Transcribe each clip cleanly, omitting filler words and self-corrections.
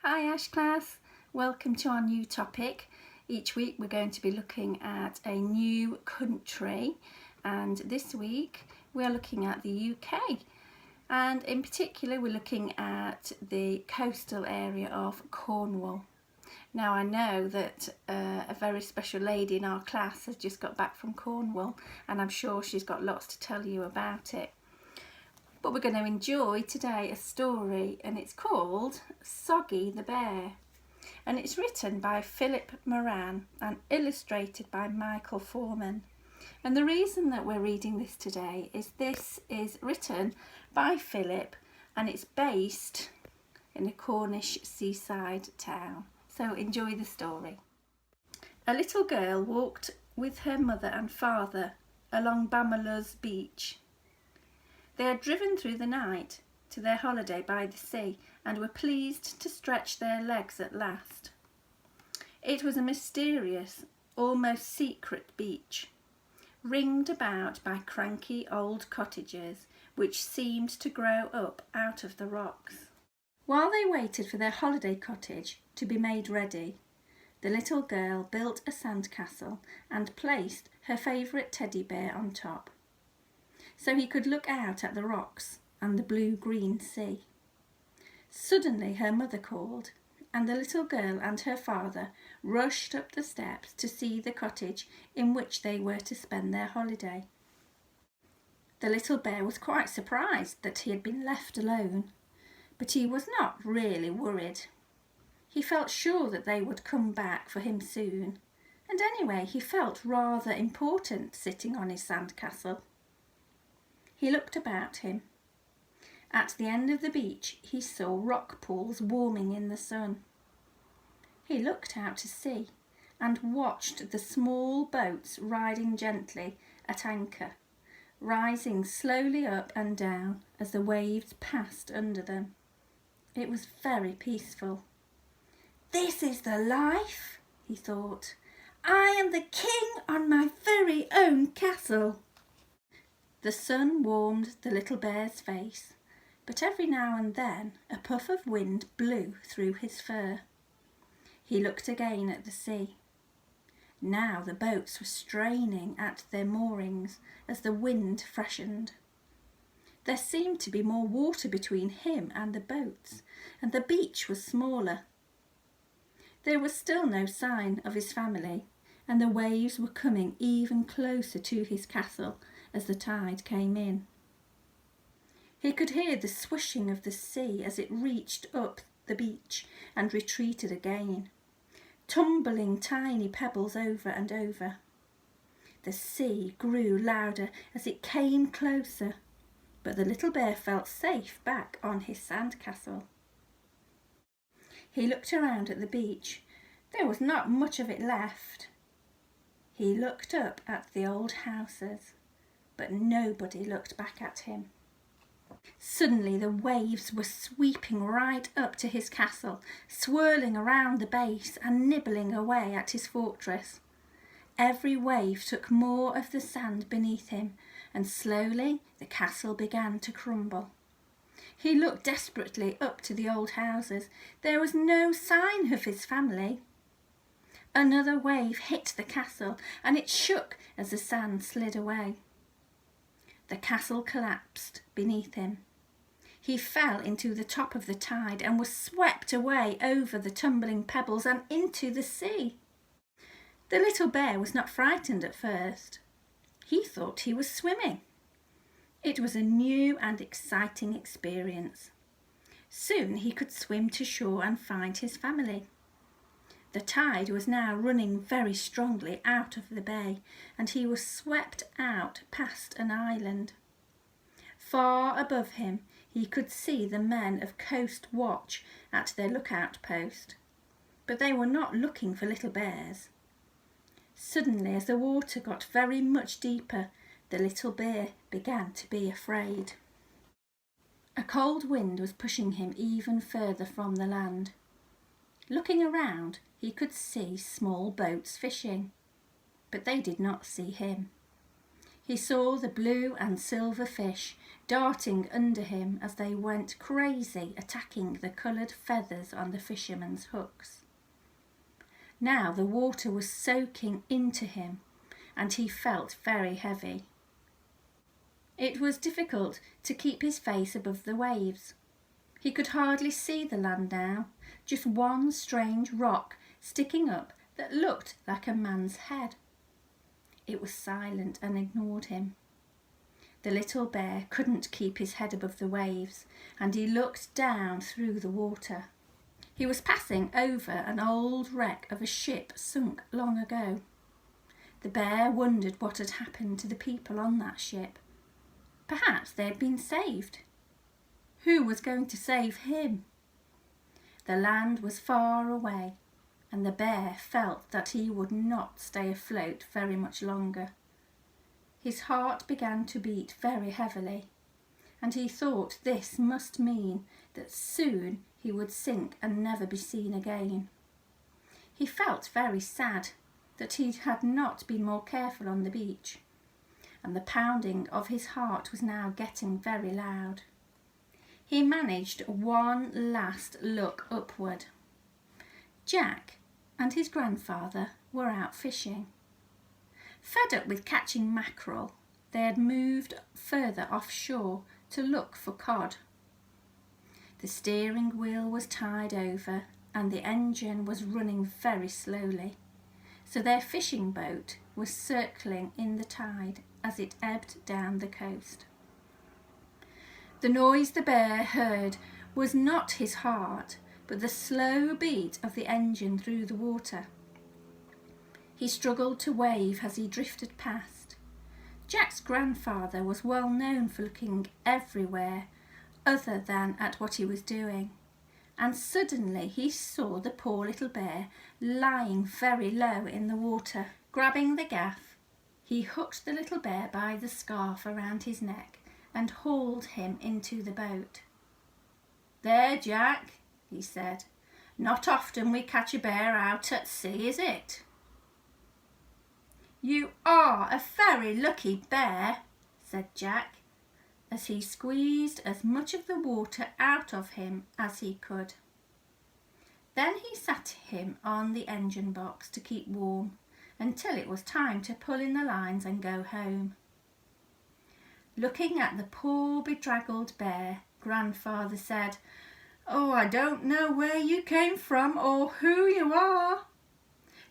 Hi Ash class, welcome to our new topic. Each week we're going to be looking at a new country, and this week we are looking at the UK, and in particular we're looking at the coastal area of Cornwall. Now I know that a very special lady in our class has just got back from Cornwall, and I'm sure she's got lots to tell you about it. But we're going to enjoy today a story, and it's called Soggy the Bear, and it's written by Philip Moran and illustrated by Michael Foreman. And the reason that we're reading this today is this is written by Philip and it's based in a Cornish seaside town. So enjoy the story. A little girl walked with her mother and father along Bamala's beach. They had driven through the night to their holiday by the sea and were pleased to stretch their legs at last. It was a mysterious, almost secret beach, ringed about by cranky old cottages which seemed to grow up out of the rocks. While they waited for their holiday cottage to be made ready, the little girl built a sandcastle and placed her favourite teddy bear on top, so he could look out at the rocks and the blue-green sea. Suddenly her mother called, and the little girl and her father rushed up the steps to see the cottage in which they were to spend their holiday. The little bear was quite surprised that he had been left alone, but he was not really worried. He felt sure that they would come back for him soon, and anyway he felt rather important sitting on his sandcastle. He looked about him. At the end of the beach he saw rock pools warming in the sun. He looked out to sea and watched the small boats riding gently at anchor, rising slowly up and down as the waves passed under them. It was very peaceful. "This is the life," he thought. "I am the king on my very own castle." The sun warmed the little bear's face, but every now and then a puff of wind blew through his fur. He looked again at the sea. Now the boats were straining at their moorings as the wind freshened. There seemed to be more water between him and the boats, and the beach was smaller. There was still no sign of his family, and the waves were coming even closer to his castle as the tide came in. He could hear the swishing of the sea as it reached up the beach and retreated again, tumbling tiny pebbles over and over. The sea grew louder as it came closer, but the little bear felt safe back on his sandcastle. He looked around at the beach. There was not much of it left. He looked up at the old houses, but nobody looked back at him. Suddenly the waves were sweeping right up to his castle, swirling around the base and nibbling away at his fortress. Every wave took more of the sand beneath him, and slowly the castle began to crumble. He looked desperately up to the old houses. There was no sign of his family. Another wave hit the castle, and it shook as the sand slid away. The castle collapsed beneath him. He fell into the top of the tide and was swept away over the tumbling pebbles and into the sea. The little bear was not frightened at first. He thought he was swimming. It was a new and exciting experience. Soon he could swim to shore and find his family. The tide was now running very strongly out of the bay, and he was swept out past an island. Far above him he could see the men of Coast Watch at their lookout post, but they were not looking for little bears. Suddenly, as the water got very much deeper, the little bear began to be afraid. A cold wind was pushing him even further from the land. Looking around, he could see small boats fishing, but they did not see him. He saw the blue and silver fish darting under him as they went crazy, attacking the coloured feathers on the fishermen's hooks. Now the water was soaking into him and he felt very heavy. It was difficult to keep his face above the waves. He could hardly see the land now, just one strange rock sticking up that looked like a man's head. It was silent and ignored him. The little bear couldn't keep his head above the waves, and he looked down through the water. He was passing over an old wreck of a ship sunk long ago. The bear wondered what had happened to the people on that ship. Perhaps they had been saved. Who was going to save him? The land was far away, and the bear felt that he would not stay afloat very much longer. His heart began to beat very heavily, and he thought this must mean that soon he would sink and never be seen again. He felt very sad that he had not been more careful on the beach, and the pounding of his heart was now getting very loud. He managed one last look upward. Jack and his grandfather were out fishing. Fed up with catching mackerel, they had moved further offshore to look for cod. The steering wheel was tied over and the engine was running very slowly, so their fishing boat was circling in the tide as it ebbed down the coast. The noise the bear heard was not his heart, but the slow beat of the engine through the water. He struggled to wave as he drifted past. Jack's grandfather was well known for looking everywhere other than at what he was doing, and suddenly he saw the poor little bear lying very low in the water. Grabbing the gaff, he hooked the little bear by the scarf around his neck and hauled him into the boat. "There, Jack," he said, "not often we catch a bear out at sea, is it?" "You are a very lucky bear," said Jack, as he squeezed as much of the water out of him as he could. Then he sat him on the engine box to keep warm until it was time to pull in the lines and go home. Looking at the poor bedraggled bear, Grandfather said, "Oh, I don't know where you came from or who you are,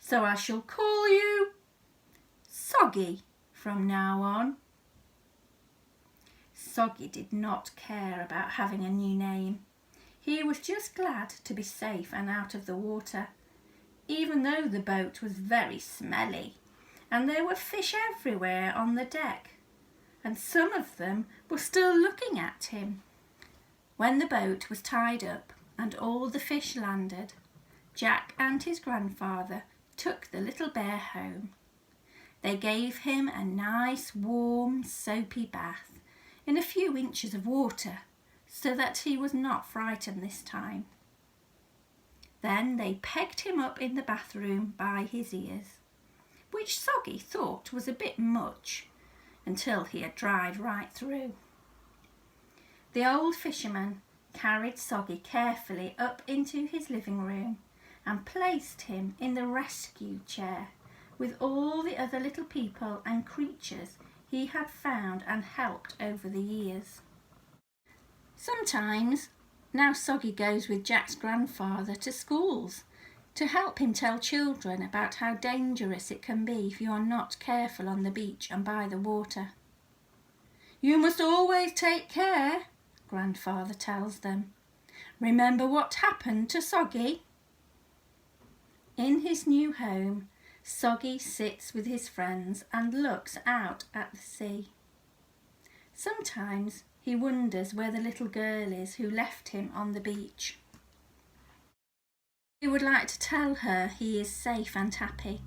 so I shall call you Soggy from now on." Soggy did not care about having a new name. He was just glad to be safe and out of the water, even though the boat was very smelly and there were fish everywhere on the deck, and some of them were still looking at him. When the boat was tied up and all the fish landed, Jack and his grandfather took the little bear home. They gave him a nice, warm, soapy bath in a few inches of water so that he was not frightened this time. Then they pegged him up in the bathroom by his ears, which Soggy thought was a bit much, until he had dried right through. The old fisherman carried Soggy carefully up into his living room and placed him in the rescue chair with all the other little people and creatures he had found and helped over the years. Sometimes now Soggy goes with Jack's grandfather to schools to help him tell children about how dangerous it can be if you are not careful on the beach and by the water. "You must always take care," Grandfather tells them. "Remember what happened to Soggy?" In his new home, Soggy sits with his friends and looks out at the sea. Sometimes he wonders where the little girl is who left him on the beach. He would like to tell her he is safe and happy,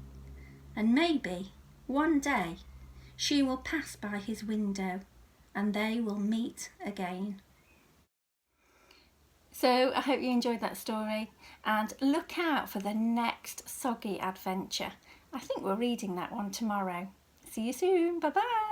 and maybe one day she will pass by his window and they will meet again. So I hope you enjoyed that story, and look out for the next Soggy adventure. I think we're reading that one tomorrow. See you soon. Bye bye.